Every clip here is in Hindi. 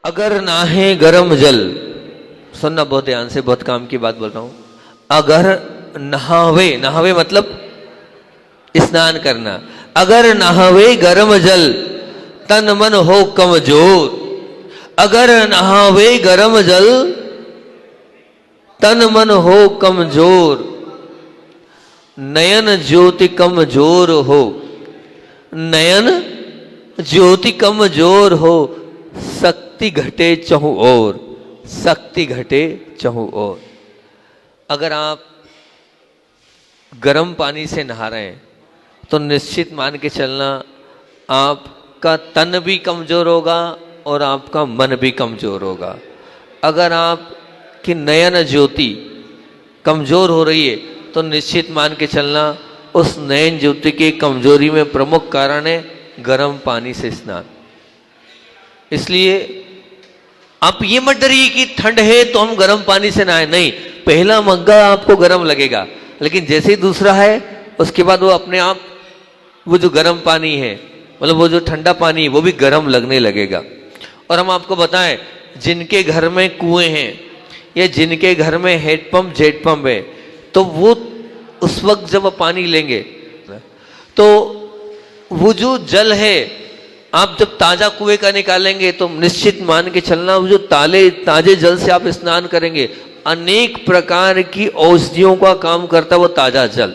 अगर नाहे गरम जल, सुनना बहुत ध्यान से, बहुत काम की बात बोल रहा हूं। अगर नहावे, नहावे मतलब स्नान करना, अगर नहावे गरम जल तन मन हो कमजोर। अगर नहावे गरम जल तन मन हो कमजोर, नयन ज्योति कमजोर हो, नयन ज्योति कमजोर हो, शक्ति घटे चहु ओर, शक्ति घटे चहु ओर। अगर आप गर्म पानी से नहा रहे हैं तो निश्चित मान के चलना आपका तन भी कमजोर होगा और आपका मन भी कमजोर होगा। अगर आपकी नयन ज्योति कमजोर हो रही है तो निश्चित मान के चलना उस नयन ज्योति की कमजोरी में प्रमुख कारण है गर्म पानी से स्नान। इसलिए आप ये मत डरिए कि ठंड है तो हम गर्म पानी से नहाए, नहीं। पहला मग्गा आपको गर्म लगेगा, लेकिन जैसे ही दूसरा है उसके बाद वो अपने आप वो जो गर्म पानी है, मतलब वो जो ठंडा पानी है, वो भी गर्म लगने लगेगा। और हम आपको बताएं, जिनके घर में कुएं हैं या जिनके घर में हैंडपंप जेट पंप है, तो वो उस वक्त जब पानी लेंगे तो वो जो जल है आप जब ताजा कुएं का निकालेंगे तो निश्चित मान के चलना वो जो ताजे जल से आप स्नान करेंगे, अनेक प्रकार की औषधियों का काम करता है वो ताजा जल।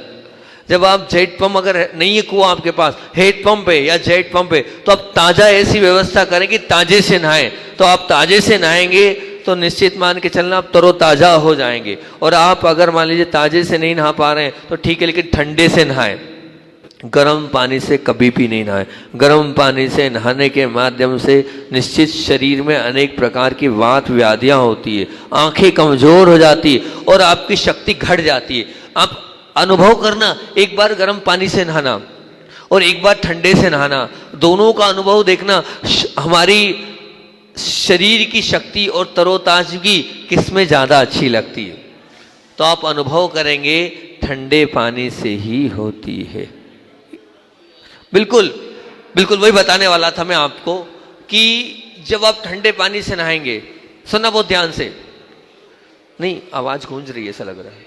जब आप जेट पंप, अगर नहीं है कुआं आपके पास, हेड पंप है या जेट पंप है, तो आप ताजा ऐसी व्यवस्था करें कि ताजे से नहाएं। तो आप ताजे से नहाएंगे तो निश्चित मान के चलना आप तरोताजा हो जाएंगे। और आप अगर मान लीजिए ताजे से नहीं नहा पा रहे हैं तो ठीक है, लेकिन ठंडे से नहाएं, गर्म पानी से कभी भी नहीं नहाएं। गर्म पानी से नहाने के माध्यम से निश्चित शरीर में अनेक प्रकार की वात व्याधियां होती है, आंखें कमजोर हो जाती है और आपकी शक्ति घट जाती है। आप अनुभव करना, एक बार गर्म पानी से नहाना और एक बार ठंडे से नहाना, दोनों का अनुभव देखना, हमारी शरीर की शक्ति और तरोताजगी किसमें ज्यादा अच्छी लगती है। तो आप अनुभव करेंगे ठंडे पानी से ही होती है। बिल्कुल बिल्कुल वही बताने वाला था मैं आपको कि जब आप ठंडे पानी से नहाएंगे, सुनना बहुत ध्यान से, नहीं आवाज गूंज रही है ऐसा लग रहा है।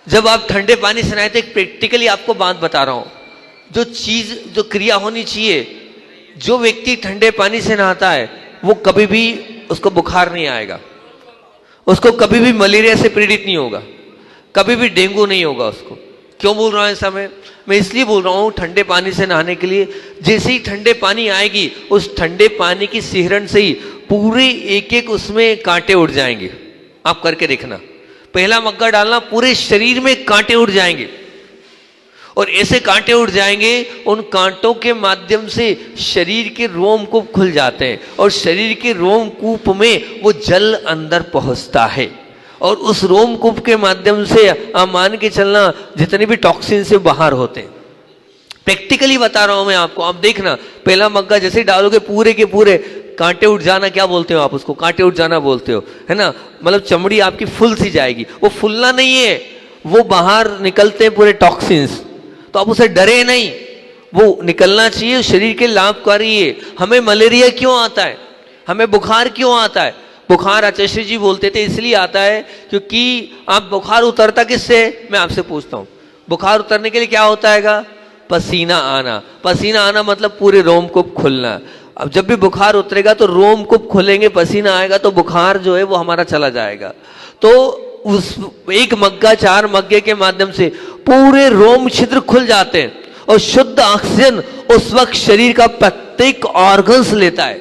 जब आप ठंडे पानी से नहाए तो एक प्रैक्टिकली आपको बात बता रहा हूं, जो चीज जो क्रिया होनी चाहिए, जो व्यक्ति ठंडे पानी से नहाता है वो कभी भी उसको बुखार नहीं आएगा, उसको कभी भी मलेरिया से पीड़ित नहीं होगा, कभी भी डेंगू नहीं होगा उसको। क्यों बोल रहा हूं ऐसा मैं इसलिए बोल रहा हूं ठंडे पानी से नहाने के लिए। जैसे ही ठंडे पानी आएगी उस ठंडे पानी की सिहरन से ही पूरे एक एक उसमें कांटे उड़ जाएंगे। आप करके देखना, पहला मग्गा डालना, पूरे शरीर में कांटे उड़ जाएंगे और ऐसे कांटे उड़ जाएंगे, उन कांटों के माध्यम से शरीर के रोमकूप खुल जाते हैं और शरीर के रोमकूप में वो जल अंदर पहुंचता है और उस रोमकूप के माध्यम से आप मान के चलना जितने भी टॉक्सिन से बाहर होते हैं। प्रैक्टिकली बता रहा हूं मैं आपको, आप देखना, पहला मग्गा जैसे ही डालोगे पूरे के पूरे कांटे उठ जाना, क्या बोलते हो आप उसको, कांटे उठ जाना बोलते हो, है ना। मतलब चमड़ी आपकी फुल सी जाएगी। वो फुलना नहीं है, वो बाहर निकलते हैं पूरे टॉक्सिन्स। तो आप उसे डरे नहीं, वो निकलना चाहिए, शरीर के लाभकारी है। हमें मलेरिया क्यों आता है, हमें बुखार क्यों आता है? बुखार आचार्य जी बोलते थे इसलिए आता है क्योंकि आप बुखार उतरता किससे, मैं आपसे पूछता हूं, बुखार उतरने के लिए क्या होता है? पसीना आना। पसीना आना मतलब पूरे रोमकूप खुलना। अब जब भी बुखार उतरेगा तो रोमकूप खुलेंगे, पसीना आएगा तो बुखार जो है वो हमारा चला जाएगा। तो उस एक मग्गा 4 मग्गे के माध्यम से पूरे रोम छिद्र खुल जाते हैं और शुद्ध ऑक्सीजन उस वक्त शरीर का प्रत्येक ऑर्गन्स लेता है।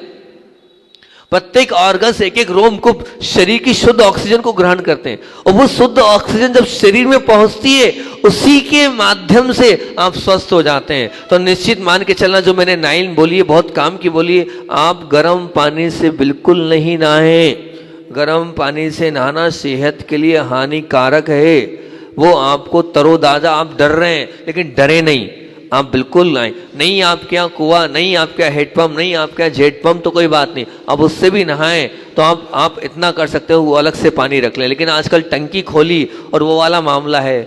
प्रत्येक ऑर्गन्स, एक एक रोमकूप शरीर की शुद्ध ऑक्सीजन को ग्रहण करते हैं और वो शुद्ध ऑक्सीजन जब शरीर में पहुंचती है उसी के माध्यम से आप स्वस्थ हो जाते हैं। तो निश्चित मान के चलना, जो मैंने 9 बोली है बहुत काम की बोली है, आप गर्म पानी से बिल्कुल नहीं नहाएं। गर्म पानी से नहाना सेहत के लिए हानिकारक है। वो आपको तरोताजा, आप डर रहे हैं लेकिन डरे नहीं, आप बिल्कुल नहीं आपके यहाँ कुआं, नहीं आपके यहाँ हेडपंप, नहीं आपके यहाँ जेट पंप, तो कोई बात नहीं, अब उससे भी नहाएं तो आप इतना कर सकते हो, वो अलग से पानी रख लें। लेकिन आजकल टंकी खोली और वो वाला मामला है,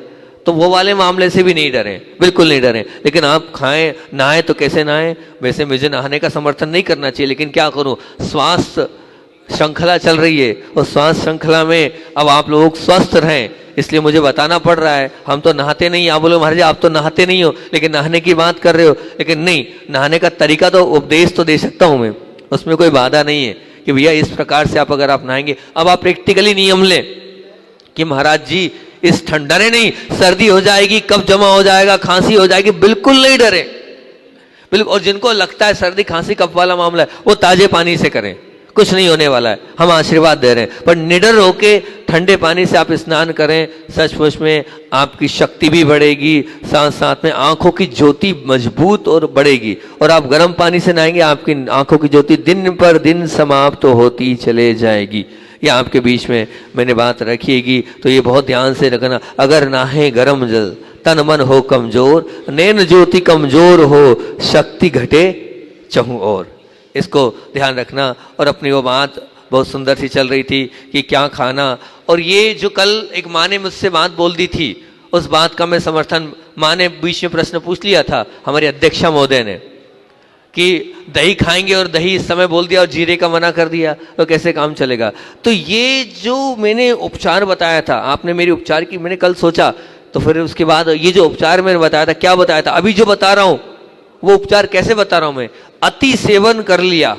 तो वो वाले मामले से भी नहीं डरें, बिल्कुल नहीं डरें। लेकिन आप खाएं, नहाएं तो कैसे नहाएं? वैसे मुझे नहाने का समर्थन नहीं करना चाहिए, लेकिन क्या करूं, स्वास्थ्य श्रृंखला चल रही है, और स्वास्थ्य श्रृंखला में अब आप लोग स्वस्थ रहें, इसलिए मुझे बताना पड़ रहा है। हम तो नहाते नहीं, आप बोलो महाराज आप तो नहाते नहीं हो, लेकिन नहाने की बात कर रहे हो। लेकिन नहीं, नहाने का तरीका तो उपदेश तो दे सकता हूं मैं, उसमें कोई बाधा नहीं है कि भैया इस प्रकार से आप अगर आप नहाएंगे। अब आप प्रैक्टिकली नियम लें कि महाराज जी इस ठंडरे नहीं, सर्दी हो जाएगी, कब जमा हो जाएगा, खांसी हो जाएगी, बिल्कुल नहीं डरे, बिल्कुल। और जिनको लगता है सर्दी खांसी कफ वाला मामला है, वो ताजे पानी से करें, कुछ नहीं होने वाला है, हम आशीर्वाद दे रहे हैं। पर निडर होके ठंडे पानी से आप स्नान करें, सचमुच में आपकी शक्ति भी बढ़ेगी, साथ साथ में आंखों की ज्योति मजबूत और बढ़ेगी। और आप गर्म पानी से नहाएंगे, आपकी आंखों की ज्योति दिन पर दिन समाप्त तो होती चले जाएगी। ये आपके बीच में मैंने बात रखिएगी, तो ये बहुत ध्यान से रखना। अगर नहाए गर्म जल, तन मन हो कमजोर, नैन ज्योति कमजोर हो, शक्ति घटे चहु और। इसको ध्यान रखना। और अपनी वो बात बहुत सुंदर सी चल रही थी कि क्या खाना, और ये जो कल एक माँ ने मुझसे बात बोल दी थी, उस बात का मैं समर्थन, माँ ने बीच में प्रश्न पूछ लिया था हमारी अध्यक्षा महोदय ने कि दही खाएंगे, और दही इस समय बोल दिया और जीरे का मना कर दिया, तो कैसे काम चलेगा। तो ये जो मैंने उपचार बताया था, आपने मेरी उपचार की, मैंने कल सोचा, तो फिर उसके बाद ये जो उपचार मैंने बताया था, क्या बताया था, अभी जो बता रहा हूं वो उपचार कैसे बता रहा हूं मैं। अति सेवन कर लिया,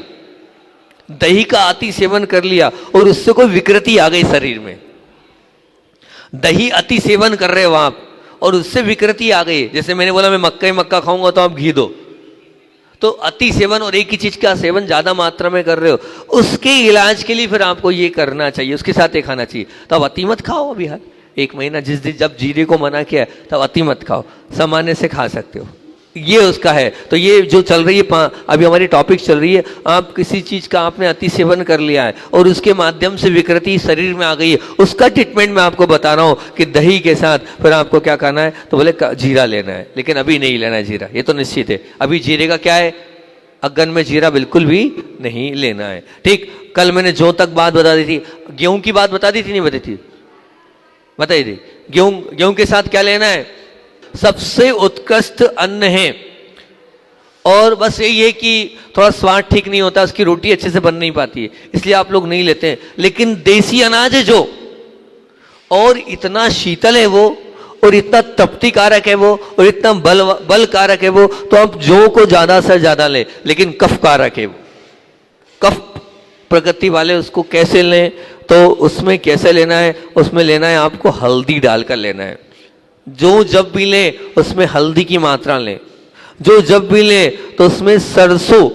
दही का अति सेवन कर लिया, और उससे कोई विकृति आ गई शरीर में। दही अति सेवन कर रहे हो आप, और उससे विकृति आ गई, जैसे मैंने बोला मैं मक्का खाऊंगा तो आप घी दो, तो अति सेवन और एक ही चीज का सेवन ज्यादा मात्रा में कर रहे हो, उसके इलाज के लिए फिर आपको ये करना चाहिए, उसके साथ ये खाना चाहिए। तब अति मत खाओ अभी हाल 1 महीना, जिस दिन जब जीरे को मना किया है तब अति मत खाओ, सामान्य से खा सकते हो, ये उसका है। तो ये जो चल रही है, अभी हमारी टॉपिक चल रही है, आप किसी चीज का आपने अति सेवन कर लिया है और उसके माध्यम से विकृति शरीर में आ गई है, उसका ट्रीटमेंट मैं आपको बता रहा हूं कि दही के साथ फिर आपको क्या करना है। तो बोले जीरा लेना है, लेकिन अभी नहीं लेना है जीरा, ये तो निश्चित है। अभी जीरे का क्या है, अगन में जीरा बिल्कुल भी नहीं लेना है। ठीक, कल मैंने जो तक बात बता दी थी, गेहूं की बात बता दी थी, नहीं बताई थी, बताई थी। गेहूं के साथ क्या लेना है, सबसे उत्कृष्ट अन्न है, और बस यही है कि थोड़ा स्वाद ठीक नहीं होता, उसकी रोटी अच्छे से बन नहीं पाती है, इसलिए आप लोग नहीं लेते हैं। लेकिन देसी अनाज है जो, और इतना शीतल है वो, और इतना तप्ती कारक है वो, और इतना बल कारक है वो, तो आप जौ को ज्यादा से ज्यादा लें। लेकिन कफ कारक है वो, कफ प्रकृति वाले उसको कैसे लें, तो उसमें कैसे लेना है, उसमें लेना है आपको हल्दी डालकर लेना है। जो जब भी ले उसमें हल्दी की मात्रा लें, जो जब भी ले तो उसमें सरसों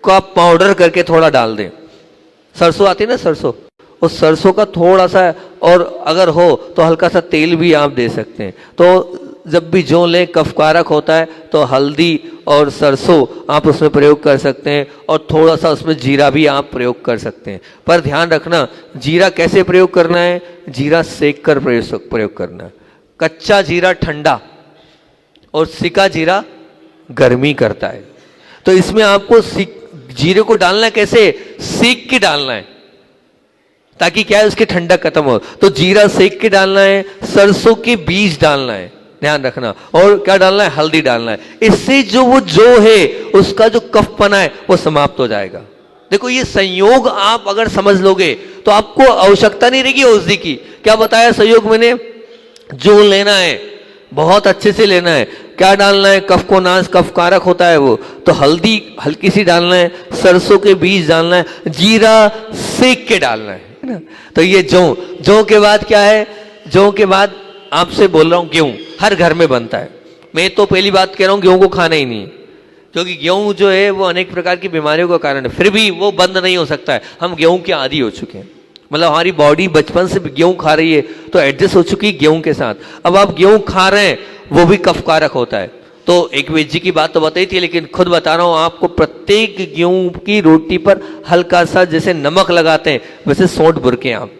का पाउडर करके थोड़ा डाल दें। सरसों आती है ना, सरसों, उस सरसों का थोड़ा सा, और अगर हो तो हल्का सा तेल भी आप दे सकते हैं। तो जब भी जो ले कफकारक होता है तो हल्दी और सरसों आप उसमें प्रयोग कर सकते हैं, और थोड़ा सा उसमें जीरा भी आप प्रयोग कर सकते हैं। पर ध्यान रखना, जीरा कैसे प्रयोग करना है, जीरा सेक कर प्रयोग करना है। कच्चा जीरा ठंडा और सिका जीरा गर्मी करता है, तो इसमें आपको जीरे को डालना है कैसे, सेक के डालना है, ताकि क्या है उसकी ठंडक खत्म हो। तो जीरा सेक के डालना है, सरसों के बीज डालना है, ध्यान रखना, और क्या डालना है, हल्दी डालना है। इससे जो है उसका जो कफपना है वो समाप्त हो जाएगा। देखो ये संयोग आप अगर समझ लोगे तो आपको आवश्यकता नहीं रहेगी औषधि की। क्या बताया संयोग मैंने, जो लेना है बहुत अच्छे से लेना है। क्या डालना है, कफ को नाश, कफ कारक होता है वो, तो हल्दी हल्की सी डालना है, सरसों के बीज डालना है, जीरा सेक के डालना है ना। तो ये जौ के बाद क्या है, जौ के बाद आपसे बोल रहा हूं गेहूं हर घर में बनता है। मैं तो पहली बात कह रहा हूं गेहूं को खाना ही नहीं, क्योंकि गेहूं जो है वो अनेक प्रकार की बीमारियों का कारण है, फिर भी वो बंद नहीं हो सकता है। हम गेहूं के आदी हो चुके हैं, मतलब हमारी बॉडी बचपन से गेहूं खा रही है तो एडजस्ट हो चुकी है गेहूं के साथ। अब आप गेहूं खा रहे हैं, वो भी कफकारक होता है। तो एक वैद्य जी की बात तो बताई थी, लेकिन खुद बता रहा हूं आपको, प्रत्येक गेहूं की रोटी पर हल्का सा जैसे नमक लगाते हैं वैसे सौंठ बुरके आप,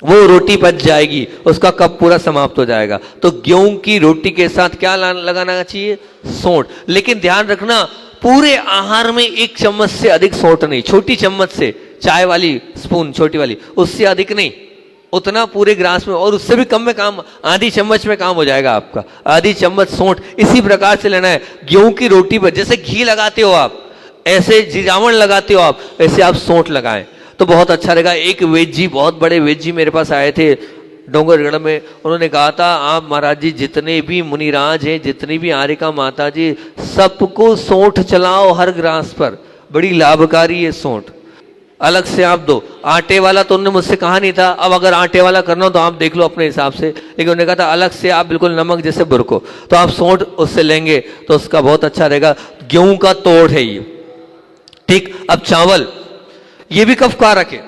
वो रोटी पच जाएगी, उसका कफ पूरा समाप्त हो जाएगा। तो गेहूं की रोटी के साथ क्या लगाना चाहिए, सौंठ। लेकिन ध्यान रखना, पूरे आहार में 1 चम्मच से अधिक सौंठ नहीं, छोटी चम्मच से, चाय वाली स्पून छोटी वाली, उससे अधिक नहीं, उतना पूरे ग्रास में, और उससे भी कम में काम, आधी चम्मच में काम हो जाएगा आपका। आधी चम्मच सौंठ इसी प्रकार से लेना है। गेहूं की रोटी पर जैसे घी लगाते हो आप, ऐसे जीरावण लगाते हो आप, ऐसे आप सौंठ लगाएं तो बहुत अच्छा रहेगा। एक वेद जी, बहुत बड़े वेद जी मेरे पास आए थे डोंगरगढ़ में, उन्होंने कहा था आप महाराज जी जितने भी मुनिराज हैं, जितनी भी आर्यका माता जी, सबको सौंठ चलाओ हर ग्रास पर, बड़ी लाभकारी है सौंठ। अलग से आप दो। आटे वाला तो उन्होंने मुझसे कहा नहीं था, अब अगर आटे वाला करना हो तो आप देख लो अपने हिसाब से, लेकिन उन्होंने कहा था अलग से आप बिल्कुल नमक जैसे बुरको, तो आप सौंठ उससे लेंगे तो उसका बहुत अच्छा रहेगा। गेहूं का तोड़ है ये, ठीक। अब चावल, ये भी कफ कारक है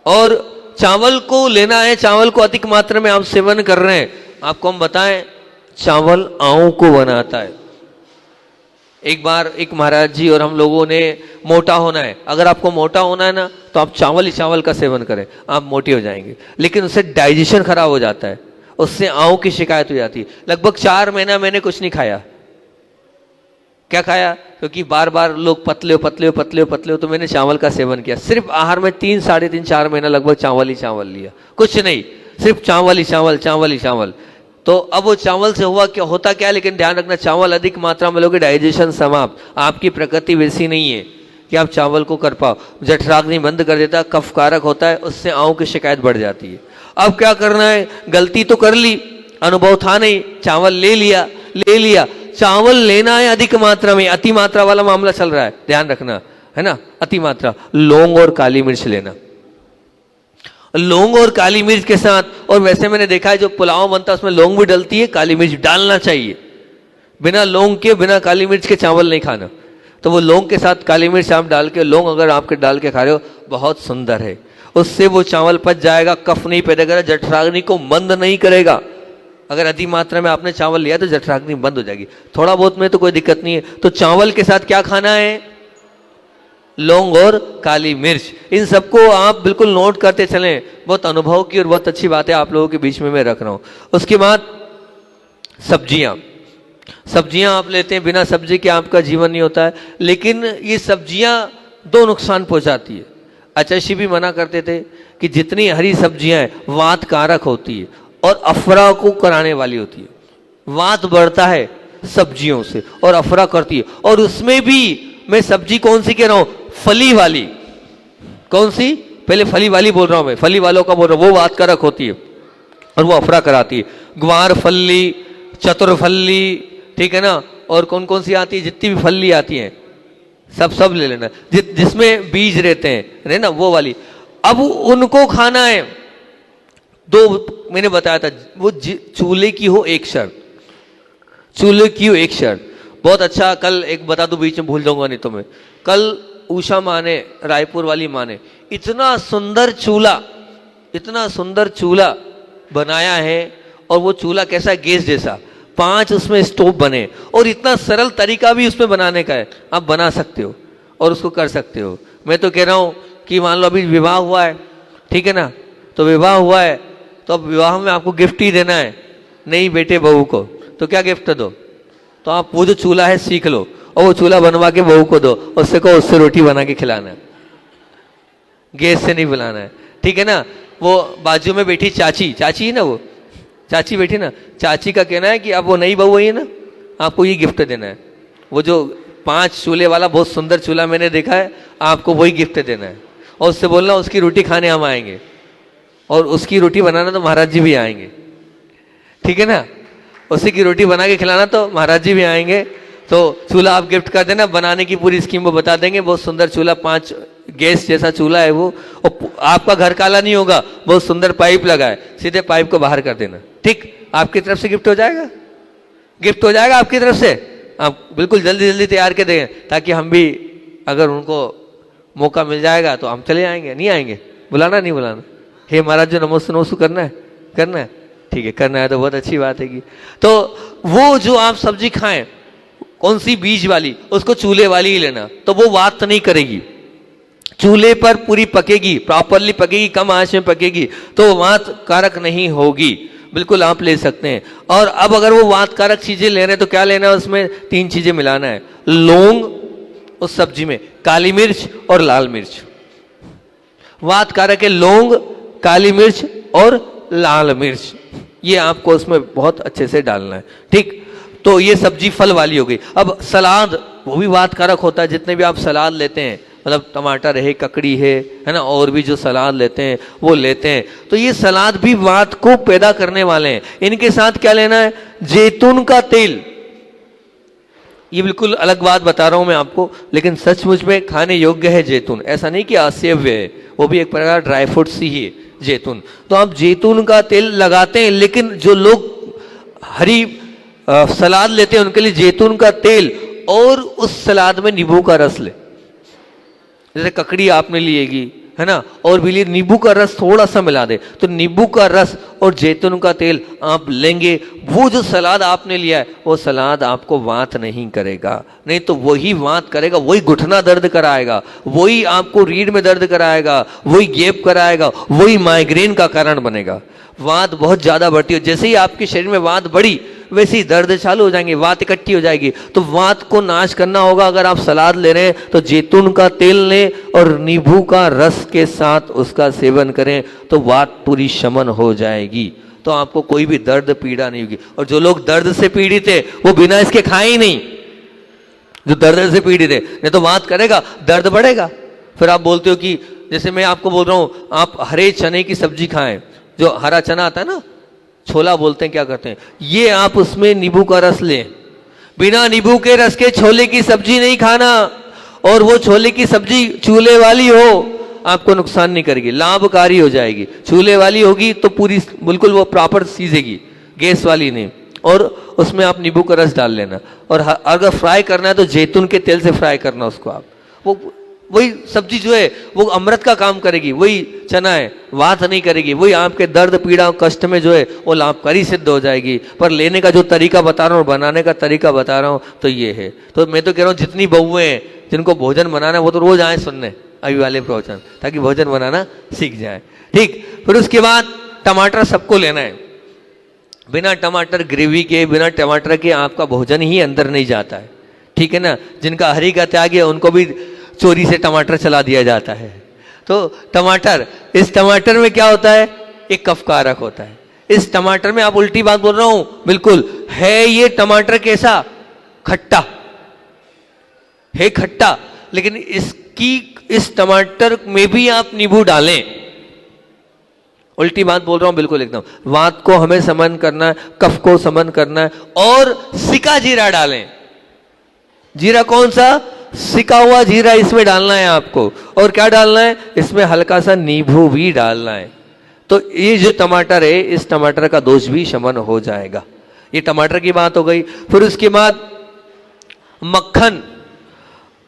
और चावल को लेना है, चावल को अधिक मात्रा में आप सेवन कर रहे हैं। आपको हम बताएं, चावल आंव को बनाता है। एक बार एक महाराज जी और हम लोगों ने, मोटा होना है, अगर आपको मोटा होना है ना तो आप चावल ही चावल का सेवन करें, आप मोटे हो जाएंगे। लेकिन उससे डाइजेशन खराब हो जाता है, उससे आंव की शिकायत हो जाती है। लगभग 4 महीना मैंने कुछ नहीं खाया। क्या खाया? क्योंकि बार बार लोग पतले हो पतले हो पतले हो पतले हो, तो मैंने चावल का सेवन किया। सिर्फ आहार में 3, 3.5, 4 महीना लगभग चावल ही चावल लिया, कुछ नहीं, सिर्फ चावल ही चावल, चावल ही चावल। तो अब वो चावल से हुआ क्या, होता क्या, लेकिन ध्यान रखना, चावल अधिक मात्रा में लोगे डाइजेशन समाप्त। आपकी प्रकृति वैसी नहीं है कि आप चावल को कर पाओ। जठराग्नि बंद कर देता है, कफ कारक होता है, उससे आंव की शिकायत बढ़ जाती है। अब क्या करना है, गलती तो कर ली, अनुभव था नहीं, चावल ले लिया। चावल लेना है अधिक मात्रा में, अति मात्रा वाला मामला चल रहा है, ध्यान रखना है ना। अति मात्रा, लौंग और काली मिर्च लेना, लौंग और काली मिर्च के साथ। और वैसे मैंने देखा है जो पुलाव बनता है उसमें लौंग भी डलती है, काली मिर्च डालना चाहिए। बिना लौंग के, बिना काली मिर्च के चावल नहीं खाना। तो वो लौंग के साथ काली मिर्च आप डाल के, लौंग अगर आपके डाल के खा रहे हो, बहुत सुंदर है। उससे वो चावल पच जाएगा, कफ नहीं पैदा करेगा, जठराग्नि को मंद नहीं करेगा। अगर अधिक मात्रा में आपने चावल लिया तो जठराग्नि बंद हो जाएगी। थोड़ा बहुत में तो कोई दिक्कत नहीं है। तो चावल के साथ क्या खाना है, लौंग और काली मिर्च। इन सबको आप बिल्कुल नोट करते चलें, बहुत अनुभव की और बहुत अच्छी बात है आप लोगों के बीच में मैं रख रहा हूं। उसके बाद सब्जियां आप लेते हैं, बिना सब्जी के आपका जीवन नहीं होता है। लेकिन ये सब्जियां 2 नुकसान पहुंचाती है। आचार्य भी मना करते थे कि जितनी हरी सब्जियां हैं वात कारक होती है और अफरा को कराने वाली होती है। वात बढ़ता है सब्जियों से और अफरा करती है। और उसमें भी मैं सब्जी कौन सी कह रहा हूं, फली वाली। कौन सी? पहले फली वाली बोल रहा हूं मैं, फली वालों का बोल रहा हूं, वो वात कारक होती है और वो अफरा कराती है। ग्वार फल्ली, चतुर्फल्ली, ठीक है ना, और कौन कौन सी आती है, जितनी भी फल्ली आती हैं सब ले लेना, जिसमें बीज रहते हैं ना, वो वाली। अब उनको खाना है। 2 मैंने बताया था, वो चूल्हे की हो एक शर्त, चूल्हे की हो एक शर्त। बहुत अच्छा, कल एक बता दूं, बीच में भूल जाऊंगा नहीं तो मैं। कल उषा माँ ने, रायपुर वाली माँ ने, इतना सुंदर चूल्हा बनाया है। और वो चूल्हा कैसा है, गैस जैसा, 5 उसमें स्टोव बने, और इतना सरल तरीका भी उसमें बनाने का है। आप बना सकते हो और उसको कर सकते हो। मैं तो कह रहा हूं कि मान लो अभी विवाह हुआ है, ठीक है ना, तो विवाह हुआ है तो अब विवाह में आपको गिफ्ट ही देना है नई बेटे बहू को, तो क्या गिफ्ट दो? तो आप वो जो चूल्हा है सीख लो और वो चूल्हा बनवा के बहू को दो, उससे को उससे रोटी बना के खिलाना है, गैस से नहीं बुलाना है, ठीक है ना। वो बाजू में बैठी चाची है ना, वो चाची बैठी ना, चाची का कहना है कि अब वो नई बहू है ना, आपको ये गिफ्ट देना है। वो जो 5 चूल्हे वाला बहुत सुंदर चूल्हा मैंने देखा है, आपको वही गिफ्ट देना है। और उससे बोलना उसकी रोटी खाने हम आएंगे, और उसकी रोटी बनाना तो महाराज जी भी आएंगे, ठीक है ना। उसी की रोटी बना के खिलाना तो महाराज जी भी आएंगे। तो चूल्हा आप गिफ्ट कर देना, बनाने की पूरी स्कीम वो बता देंगे। बहुत सुंदर चूल्हा, 5 गैस जैसा चूल्हा है वो, और आपका घर काला नहीं होगा, बहुत सुंदर पाइप लगा है, सीधे पाइप को बाहर कर देना, ठीक। आपकी तरफ से गिफ्ट हो जाएगा, गिफ्ट हो जाएगा आपकी तरफ से। आप बिल्कुल जल्दी जल्दी तैयार कर देंगे, ताकि हम भी अगर उनको मौका मिल जाएगा तो हम चले आएंगे। नहीं आएंगे, बुलाना नहीं बुलाना, हे महाराज जो नमोस्तु नमोस्तु करना है, ठीक है, करना है तो बहुत अच्छी बात है। तो वो जो आप सब्जी खाएं, कौन सी बीज वाली, उसको चूल्हे वाली ही लेना, तो वो वात नहीं करेगी। चूल्हे पर पूरी पकेगी, प्रॉपरली पकेगी, कम आंच में पकेगी, तो वात कारक नहीं होगी। बिल्कुल आप ले सकते हैं। और अब अगर वो वात कारक चीजें ले रहे हैं तो क्या लेना है, उसमें 3 चीजें मिलाना है। लौंग उस सब्जी में, काली मिर्च और लाल मिर्च। वात कारक है लौंग, काली मिर्च और लाल मिर्च, ये आपको उसमें बहुत अच्छे से डालना है। ठीक, तो ये सब्जी फल वाली हो गई। अब सलाद, वो भी वात कारक होता है। जितने भी आप सलाद लेते हैं, मतलब टमाटर है, ककड़ी है ना, और भी जो सलाद लेते हैं वो लेते हैं, तो ये सलाद भी वात को पैदा करने वाले हैं। इनके साथ क्या लेना है? जैतून का तेल। ये बिल्कुल अलग बात बता रहा हूं मैं आपको, लेकिन सचमुच में खाने योग्य है जैतून। ऐसा नहीं कि असेव्य है, वो भी एक प्रकार ड्राई फ्रूट्स ही है जैतून। तो आप जैतून का तेल लगाते हैं, लेकिन जो लोग हरी सलाद लेते हैं उनके लिए जैतून का तेल और उस सलाद में नींबू का रस ले। जैसे ककड़ी आपने लिएगी, है ना, और भी लिए नींबू का रस थोड़ा सा मिला दे, तो नींबू का रस और जैतून का तेल आप लेंगे, वो जो सलाद आपने लिया है वो सलाद आपको वात नहीं करेगा। नहीं तो वही वात करेगा, वही घुटना दर्द कराएगा, वही आपको रीढ़ में दर्द कराएगा, वही गैप कराएगा, वही माइग्रेन का कारण बनेगा। वात बहुत ज्यादा बढ़ती है, जैसे ही आपके शरीर में वात बढ़ी वैसे ही दर्द चालू हो जाएंगे, वात इकट्ठी हो जाएगी। तो वात को नाश करना होगा। अगर आप सलाद ले रहे हैं तो जैतून का तेल लें और नींबू का रस के साथ उसका सेवन करें, तो वात पूरी शमन हो जाएगी, तो आपको कोई भी दर्द पीड़ा नहीं होगी। और जो लोग दर्द से पीड़ित है वो बिना इसके खाए ही नहीं, जो दर्द से पीड़ित है, नहीं तो वात करेगा, दर्द बढ़ेगा। फिर आप बोलते हो कि जैसे मैं आपको बोल रहा हूं, आप हरे चने की सब्जी खाएं, जो हरा चना आता है ना, छोला बोलते हैं, क्या करते हैं, ये आप उसमें नींबू का रस लें। बिना नींबू के रस के छोले की सब्जी नहीं खाना, और वो छोले की सब्जी चूल्हे वाली हो, आपको नुकसान नहीं करेगी, लाभकारी हो जाएगी। चूल्हे वाली होगी तो पूरी बिल्कुल वो प्रॉपर सीजेगी, गैस वाली नहीं। और उसमें आप नींबू का रस डाल लेना, और अगर फ्राई करना है तो जैतून के तेल से फ्राई करना उसको आप। वो वही सब्जी जो है वो अमृत का काम करेगी, वही चना है, वात नहीं करेगी, वही आपके दर्द पीड़ा कष्ट में जो है वो लाभकारी सिद्ध हो जाएगी। पर लेने का जो तरीका बता रहा हूँ, बनाने का तरीका बता रहा हूँ, तो ये है। तो मैं तो कह रहा हूँ जितनी बहुएं हैं जिनको भोजन बनाना है वो तो रोज आए सुनने अभी वाले प्रवचन, ताकि भोजन बनाना सीख जाए। ठीक, फिर उसके बाद टमाटर सबको लेना है। बिना टमाटर ग्रेवी के, बिना टमाटर के आपका भोजन ही अंदर नहीं जाता है। ठीक है ना। जिनका हरि का त्याग है उनको भी चोरी से टमाटर चला दिया जाता है। तो टमाटर, इस टमाटर में क्या होता है, एक कफकारक होता है। इस टमाटर में, आप उल्टी बात बोल रहा हूं, बिल्कुल है ये टमाटर कैसा, खट्टा है, खट्टा, लेकिन इस टमाटर में भी आप नींबू डालें। उल्टी बात बोल रहा हूं बिल्कुल एकदम। वात को हमें समन करना है, कफ को समन करना है, और सिका जीरा डालें। जीरा कौन सा, सिका हुआ जीरा इसमें डालना है आपको। और क्या डालना है, इसमें हल्का सा नींबू भी डालना है। तो ये जो टमाटर है, इस टमाटर का दोष भी शमन हो जाएगा। ये टमाटर की बात हो गई। फिर उसके बाद मक्खन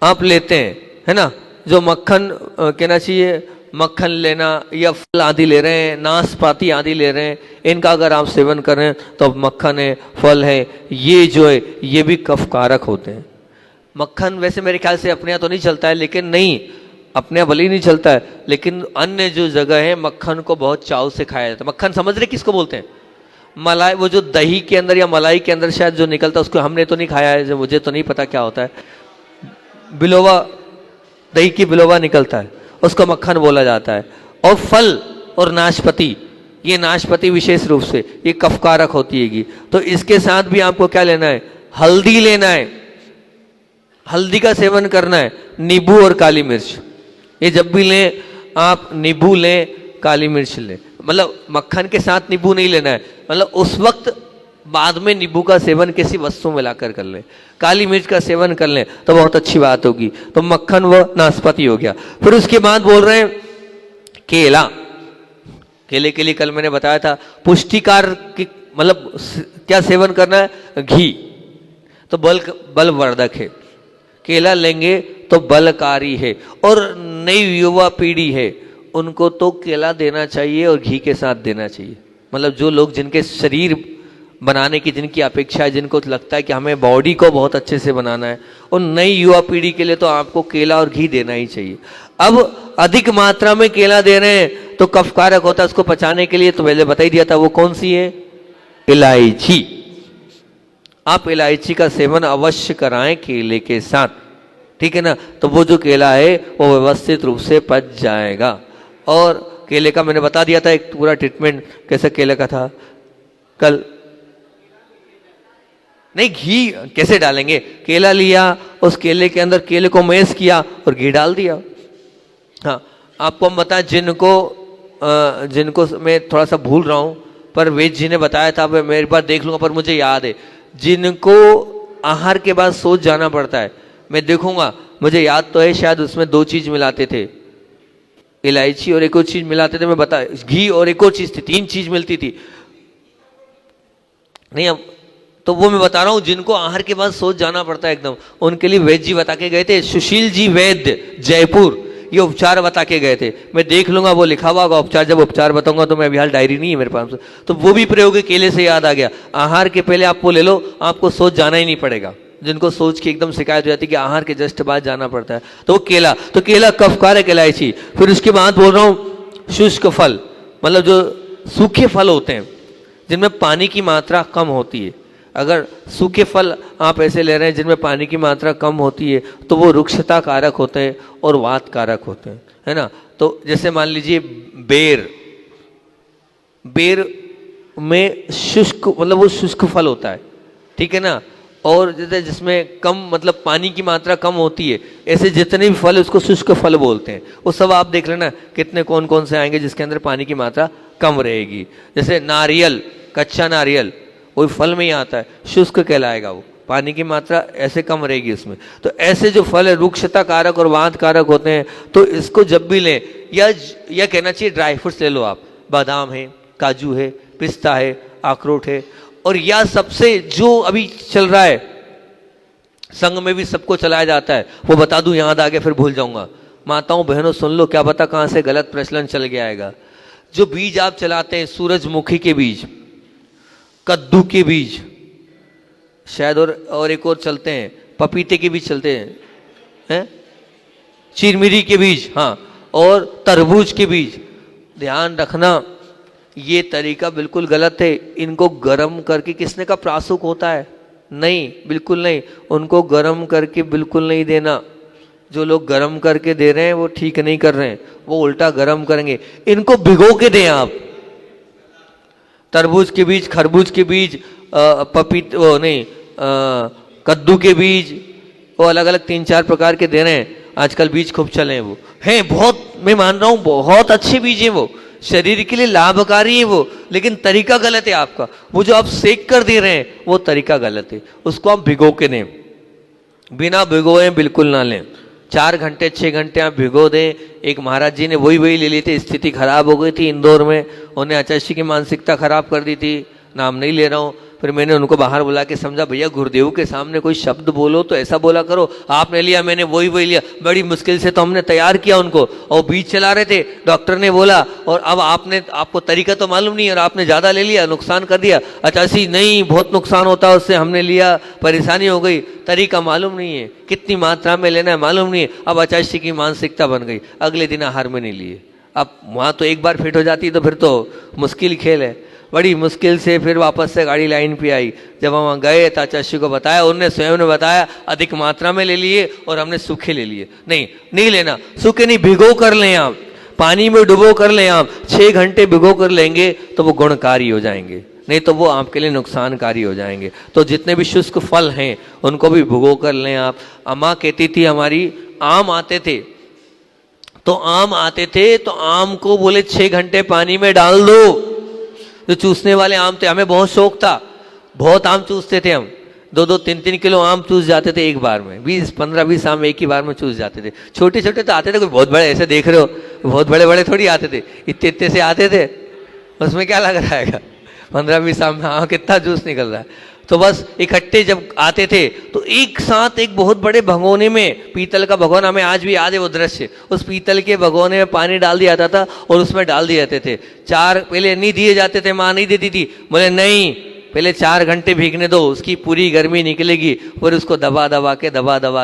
आप लेते हैं, है ना, जो मक्खन कहना चाहिए, मक्खन लेना, या फल आदि ले रहे हैं, नाशपाती आदि ले रहे हैं, इनका अगर आप सेवन करें तो मक्खन है, फल है, ये जो है ये भी कफ कारक होते हैं। मक्खन वैसे मेरे ख्याल से अपने यहाँ तो नहीं चलता है, लेकिन नहीं, अपने यहाँ भले ही नहीं चलता है, लेकिन अन्य जो जगह है मक्खन को बहुत चाव से खाया जाता है। मक्खन समझ रहे किसको बोलते हैं, मलाई, वो जो दही के अंदर या मलाई के अंदर शायद जो निकलता है, उसको हमने तो नहीं खाया है, मुझे तो नहीं पता क्या होता है। बिलोवा, दही की बिलोवा निकलता है, उसको मक्खन बोला जाता है। और फल और नाशपाती, ये नाशपाती विशेष रूप से ये कफकारक होती है। तो इसके साथ भी आपको क्या लेना है, हल्दी लेना है, हल्दी का सेवन करना है, नींबू और काली मिर्च। ये जब भी लें आप, नींबू लें, काली मिर्च लें, मतलब मक्खन के साथ नींबू नहीं लेना है, मतलब उस वक्त बाद में नींबू का सेवन किसी वस्तु में मिलाकर कर लें, काली मिर्च का सेवन कर लें तो बहुत अच्छी बात होगी। तो मक्खन व नाशपाती हो गया। फिर उसके बाद बोल रहे हैं केला। केले के लिए कल मैंने बताया था पुष्टिकार की, मतलब क्या सेवन करना है, घी, तो बलवर्धक है। केला लेंगे तो बलकारी है। और नई युवा पीढ़ी है उनको तो केला देना चाहिए और घी के साथ देना चाहिए। मतलब जो लोग, जिनके शरीर बनाने की जिनकी अपेक्षा है, जिनको लगता है कि हमें बॉडी को बहुत अच्छे से बनाना है, उन नई युवा पीढ़ी के लिए तो आपको केला और घी देना ही चाहिए। अब अधिक मात्रा में केला दे रहे हैं तो कफकारक होता है, उसको पचाने के लिए तो पहले बता ही दिया था, वो कौन सी है, इलायची। आप इलायची का सेवन अवश्य कराएं केले के साथ, ठीक है ना। तो वो जो केला है वो व्यवस्थित रूप से पच जाएगा। और केले का मैंने बता दिया था एक पूरा ट्रीटमेंट कैसे केले का था कल। नहीं, घी कैसे डालेंगे? केला लिया, उस केले के अंदर केले को मैश किया और घी डाल दिया। हाँ, आपको हम बताएं जिनको मैं थोड़ा सा भूल रहा हूँ, पर वेद जी ने बताया था, मैं एक बार देख लूँगा, पर मुझे याद है जिनको आहार के बाद सोच जाना पड़ता है, मैं देखूंगा, मुझे याद तो है शायद उसमें 2 चीज़ मिलाते थे, इलायची और एक और चीज़ मिलाते थे, मैं बता, घी और एक और चीज़ थी, 3 चीज़ मिलती थी। नहीं, अब तो वो मैं बता रहा हूँ जिनको आहार के बाद सोच जाना पड़ता है एकदम, उनके लिए वैद्य जी बता के गए थे, सुशील जी वैद्य जयपुर, ये उपचार बता के गए थे। मैं देख लूंगा, वो लिखा हुआ होगा उपचार, जब उपचार बताऊंगा तो मैं अभी हाल डायरी नहीं है मेरे पास, तो वो भी प्रयोग केले से याद आ गया। आहार के पहले आप वो ले लो, आपको सोच जाना ही नहीं पड़ेगा। जिनको सोच की एकदम शिकायत हो जाती है कि आहार के जस्ट बाद जाना पड़ता है, तो वो केला, तो केला कफकारक इलायची। फिर उसके बाद बोल रहा हूँ शुष्क फल, मतलब जो सूखे फल होते हैं जिनमें पानी की मात्रा कम होती है। अगर सूखे फल आप ऐसे ले रहे हैं जिनमें पानी की मात्रा कम होती है तो वो रुक्षता कारक होते हैं और वात कारक होते हैं, है ना। तो जैसे मान लीजिए बेर में शुष्क, मतलब वो शुष्क फल होता है, ठीक है ना। और जैसे जिसमें कम, मतलब पानी की मात्रा कम होती है, ऐसे जितने भी फल उसको शुष्क फल बोलते हैं। वो सब आप देख लेना कितने कौन कौन से आएंगे जिसके अंदर पानी की मात्रा कम रहेगी। जैसे नारियल, कच्चा नारियल वो फल में ही आता है, शुष्क कहलाएगा, वो पानी की मात्रा ऐसे कम रहेगी उसमें। तो ऐसे जो फल है रुक्षता कारक और वात कारक होते हैं, तो इसको जब भी लें, या कहना चाहिए ड्राई फ्रूट्स ले लो आप, बादाम है, काजू है, पिस्ता है, अखरोट है, और या सबसे जो अभी चल रहा है, संघ में भी सबको चलाया जाता है, वो बता दूं, याद आ गया फिर भूल जाऊंगा। माताओं बहनों सुन लो, क्या पता कहाँ से गलत प्रचलन चल गया आएगा। जो बीज आप चलाते हैं, सूरजमुखी के बीज, कद्दू के बीज, शायद और एक और चलते हैं, पपीते के बीज चलते हैं, चिरमिरी के बीज, हाँ, और तरबूज के बीज। ध्यान रखना, ये तरीका बिल्कुल गलत है। इनको गर्म करके, किसने का प्रासुक होता है? नहीं, बिल्कुल नहीं, उनको गर्म करके बिल्कुल नहीं देना। जो लोग गर्म करके दे रहे हैं वो ठीक नहीं कर रहे हैं, वो उल्टा गर्म करेंगे। इनको भिगो के दें आप। तरबूज के बीज, खरबूज के बीज, कद्दू के बीज, वो अलग अलग 3-4 प्रकार के दे रहे हैं आजकल, बीज खूब चले हैं, वो हैं बहुत, मैं मान रहा हूँ बहुत अच्छे बीज हैं, वो शरीर के लिए लाभकारी है वो, लेकिन तरीका गलत है आपका। वो जो आप सेक कर दे रहे हैं वो तरीका गलत है, उसको आप भिगो के दें, बिना भिगोए बिल्कुल ना लें। 4 घंटे 6 घंटे आप भिगो दें। एक महाराज जी ने वही ले ली थी, स्थिति खराब हो गई थी इंदौर में, उन्हें अचाशी की मानसिकता खराब कर दी थी, नाम नहीं ले रहा हूँ। फिर मैंने उनको बाहर बुला के समझा, भैया गुरुदेव के सामने कोई शब्द बोलो तो ऐसा बोला करो, आपने लिया मैंने वही लिया, बड़ी मुश्किल से तो हमने तैयार किया उनको, और बीज चला रहे थे, डॉक्टर ने बोला, और अब आपको तरीका तो मालूम नहीं और आपने ज़्यादा ले लिया, नुकसान कर दिया। अचाशी नहीं, बहुत नुकसान होता है उससे, हमने लिया, परेशानी हो गई, तरीका मालूम नहीं है, कितनी मात्रा में लेना है मालूम नहीं है, अब अचाशी की मानसिकता बन गई, अगले दिन आहार में नहीं लिए। अब वहाँ तो एक बार फिट हो जाती तो फिर तो मुश्किल खेल है। बड़ी मुश्किल से फिर वापस से गाड़ी लाइन पे आई, जब हम वहाँ गए तो चाची को बताया, उन्होंने स्वयं ने बताया अधिक मात्रा में ले लिए और हमने सूखे ले लिए। नहीं लेना, सूखे नहीं, भिगो कर लें आप, पानी में डुबो कर लें आप, 6 घंटे भिगो कर लेंगे तो वो गुणकारी हो जाएंगे, नहीं तो वो आपके लिए नुकसानकारी हो जाएंगे। तो जितने भी शुष्क फल हैं उनको भी भिगो कर लें आप। अम्मा कहती थी हमारी, आम आते थे तो आम को बोले 6 घंटे पानी में डाल दो। जो चूसने वाले आम थे, हमें बहुत शौक था, बहुत आम चूसते थे हम, 2-2, 3-3 किलो आम चूस जाते थे एक बार में, 15-20 आम एक ही बार में चूस जाते थे। छोटे छोटे तो आते थे, कोई बहुत बड़े, ऐसे देख रहे हो बहुत बड़े बड़े थोड़ी आते थे, इतने से आते थे, उसमें क्या लग रहा है 15-20 आम में, हाँ कितना जूस निकल रहा है। तो बस इकट्ठे जब आते थे तो एक साथ एक बहुत बड़े भगोने में, पीतल का भगोना, हमें आज भी याद है वो दृश्य, उस पीतल के भगोने में पानी डाल दिया जाता था और उसमें डाल दिए जाते थे। 4 पहले नहीं दिए जाते थे, माँ नहीं देती थी, बोले नहीं पहले 4 घंटे भीगने दो, उसकी पूरी गर्मी निकलेगी, फिर उसको दबा दबा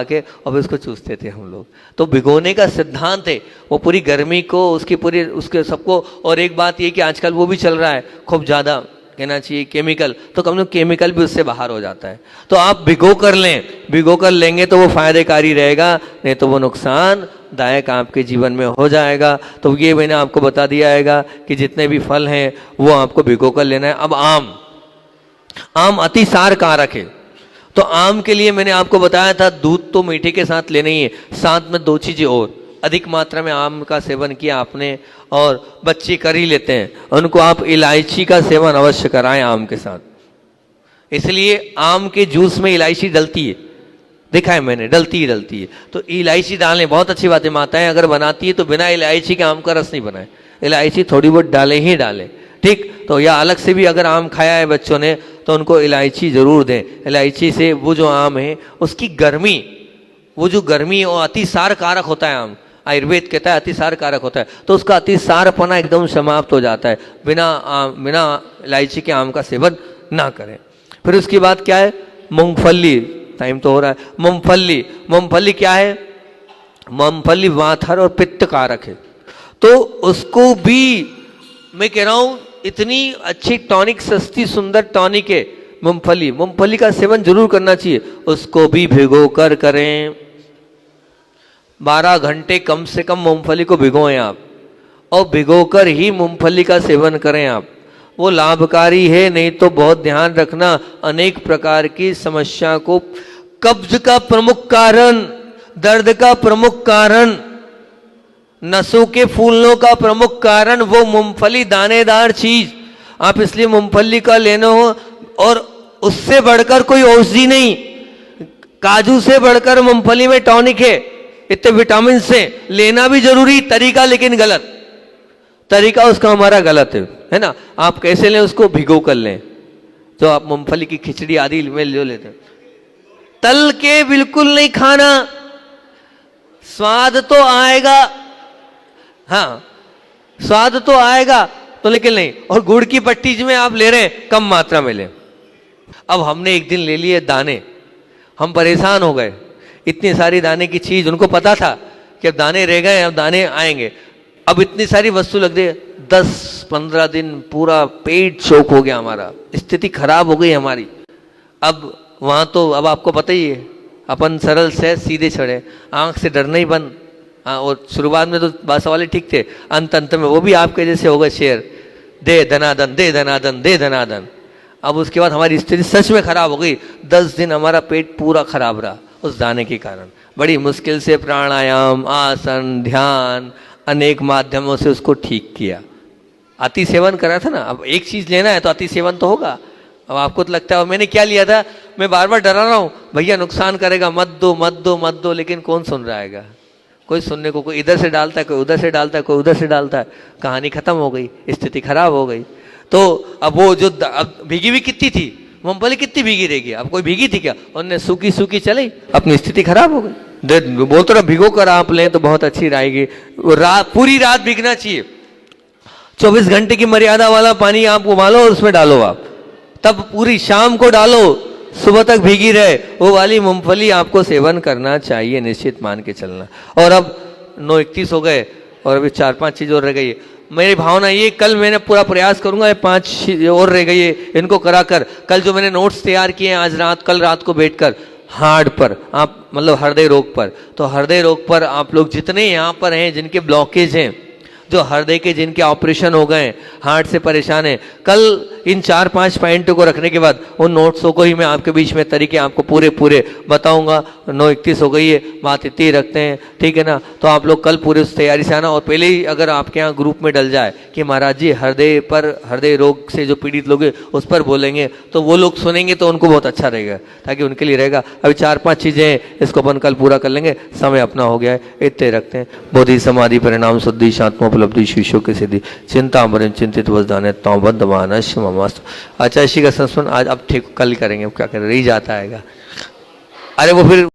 के और उसको चूसते थे हम लोग। तो भिगोने का सिद्धांत है, वो पूरी गर्मी को, उसके सबको। और एक बात ये कि आजकल वो भी चल रहा है खूब ज़्यादा, कहना चाहिए केमिकल, तो कम केमिकल भी उससे बाहर हो जाता है। तो आप भिगो कर लें, भिगो कर लेंगे तो वो फायदेकारी रहेगा, नहीं तो वो नुकसान दायक आपके जीवन में हो जाएगा। तो ये मैंने आपको बता दिया है कि जितने भी फल हैं वो आपको भिगो कर लेना है। अब आम अति सार कारक है, तो आम के लिए मैंने आपको बताया था दूध तो मीठे के साथ लेना ही है, साथ में 2 चीज़ें और, अधिक मात्रा में आम का सेवन किया आपने और बच्चे कर ही लेते हैं, उनको आप इलायची का सेवन अवश्य कराएं आम के साथ। इसलिए आम के जूस में इलायची डलती है, देखा है मैंने, डलती है। तो इलायची डालें, बहुत अच्छी बात है। माताएं अगर बनाती है तो बिना इलायची के आम का रस नहीं बनाए, इलायची थोड़ी बहुत डालें ही डालें, ठीक। तो या अलग से भी अगर आम खाया है बच्चों ने तो उनको इलायची ज़रूर दें। इलायची से वो जो आम है उसकी गर्मी, वो जो गर्मी और अतिसार कारक होता है आम, आयुर्वेद कहता है अतिसार कारक होता है, तो उसका अतिसारपना एकदम समाप्त हो जाता है। बिना इलायची के आम का सेवन ना करें। फिर उसके बाद क्या है, मूंगफली, टाइम तो हो रहा है। मूंगफली क्या है, मूंगफली वाथर और पित्त कारक है, तो उसको भी मैं कह रहा हूं इतनी अच्छी टॉनिक, सस्ती सुंदर टॉनिक है मूंगफली का सेवन जरूर करना चाहिए। उसको भी भिगो कर करें, 12 घंटे कम से कम मूंगफली को भिगोएं आप, और भिगोकर ही मूंगफली का सेवन करें आप, वो लाभकारी है। नहीं तो बहुत ध्यान रखना, अनेक प्रकार की समस्या को, कब्ज का प्रमुख कारण, दर्द का प्रमुख कारण, नसों के फूलने का प्रमुख कारण वो मूंगफली, दानेदार चीज। आप इसलिए मूंगफली का लेना हो, और उससे बढ़कर कोई औषधि नहीं, काजू से बढ़कर मूंगफली में टॉनिक है, इतने विटामिन से, लेना भी जरूरी, तरीका लेकिन गलत, तरीका उसका हमारा गलत है ना। आप कैसे लें, उसको भिगो कर लें, जो आप मूंगफली की खिचड़ी आदि में जो लेते हैं, तल के बिल्कुल नहीं खाना, स्वाद तो आएगा, हाँ स्वाद तो आएगा तो, लेकिन नहीं। और गुड़ की पट्टी जिसमें आप ले रहे हैं कम मात्रा में लें। अब हमने एक दिन ले लिए दाने, हम परेशान हो गए, इतनी सारी दाने की चीज, उनको पता था कि अब दाने रह गए, अब दाने आएंगे, अब इतनी सारी वस्तु लग गई, 10-15 दिन पूरा पेट चोक हो गया, हमारा स्थिति खराब हो गई हमारी। अब वहां तो अब आपको पता ही है, अपन सरल से सीधे चढ़े, आंख से डरना ही बंद। हाँ, और शुरुआत में तो बात वाले ठीक थे, अंत में वो भी आपके जैसे हो गए शेर, दे धनादन दे धनादन दे धनादन। अब उसके बाद हमारी स्थिति सच में खराब हो गई, 10 दिन हमारा पेट पूरा खराब रहा उस दाने के कारण। बड़ी मुश्किल से प्राणायाम, आसन, ध्यान, अनेक माध्यमों से उसको ठीक किया। अति सेवन करा था ना, अब एक चीज लेना है तो अति सेवन तो होगा। अब आपको तो लगता है, मैंने क्या लिया था, मैं बार बार डरा रहा हूँ, भैया नुकसान करेगा, मत दो मत दो मत दो, लेकिन कौन सुन रहा है, कोई सुनने को, कोई इधर से डालता है, कोई उधर से डालता है, कोई उधर से डालता है, कहानी खत्म हो गई, स्थिति खराब हो गई। तो अब वो जो अब भीगी हुई कितनी थी मूंगफली, कितनी भीगी रहेगी, अब कोई भीगी थी क्या, उनने सूखी सूखी चली, अपनी स्थिति खराब हो गई। बोलते रहो भिगो कर आप लें तो बहुत अच्छी रहेगी, पूरी रात भीगना चाहिए, 24 घंटे की मर्यादा वाला पानी आप उबालो और उसमें डालो आप, तब पूरी शाम को डालो, सुबह तक भीगी रहे, वो वाली मूंगफली आपको सेवन करना चाहिए, निश्चित मान के चलना। और अब 9:31 हो गए और अभी 4-5 चीज़ और रह गई है। मेरी भावना ये, कल मैंने पूरा प्रयास करूंगा, ये 5 चीज़ और रह गई है, इनको कराकर कल जो मैंने नोट्स तैयार किए हैं आज रात, कल रात को बैठकर हार्ट पर, आप मतलब हृदय रोग पर, तो हृदय रोग पर आप लोग जितने यहाँ पर हैं जिनके ब्लॉकेज हैं, जो हृदय के जिनके ऑपरेशन हो गए, हार्ट से परेशान है, कल इन 4-5 पॉइंटों को रखने के बाद उन नोट्सों को ही मैं आपके बीच में तरीके आपको पूरे बताऊंगा। 9:31 हो गई है, बात इतनी ही रखते हैं, ठीक है ना। तो आप लोग कल पूरे उस तैयारी से आना, और पहले ही अगर आपके यहाँ ग्रुप में डल जाए कि महाराज जी हृदय पर, हृदय रोग से जो पीड़ित लोग हैं उस पर बोलेंगे, तो वो लोग सुनेंगे तो उनको बहुत अच्छा रहेगा, ताकि उनके लिए रहेगा। अभी 4-5 चीज़ें हैं, इसको अपन कल पूरा कर लेंगे, समय अपना हो गया है, इतने रखते हैं। बोधि समाधि परिणाम शुद्धि शांतमोपलब्धि शिष्यों की सिद्धि चिंता मरण चिंतित वजदाने तौबद मानस मस्त। अच्छा, इसी का संस्मरण आज अब ठीक कल करेंगे, क्या करें, रही जाता है। अरे वो फिर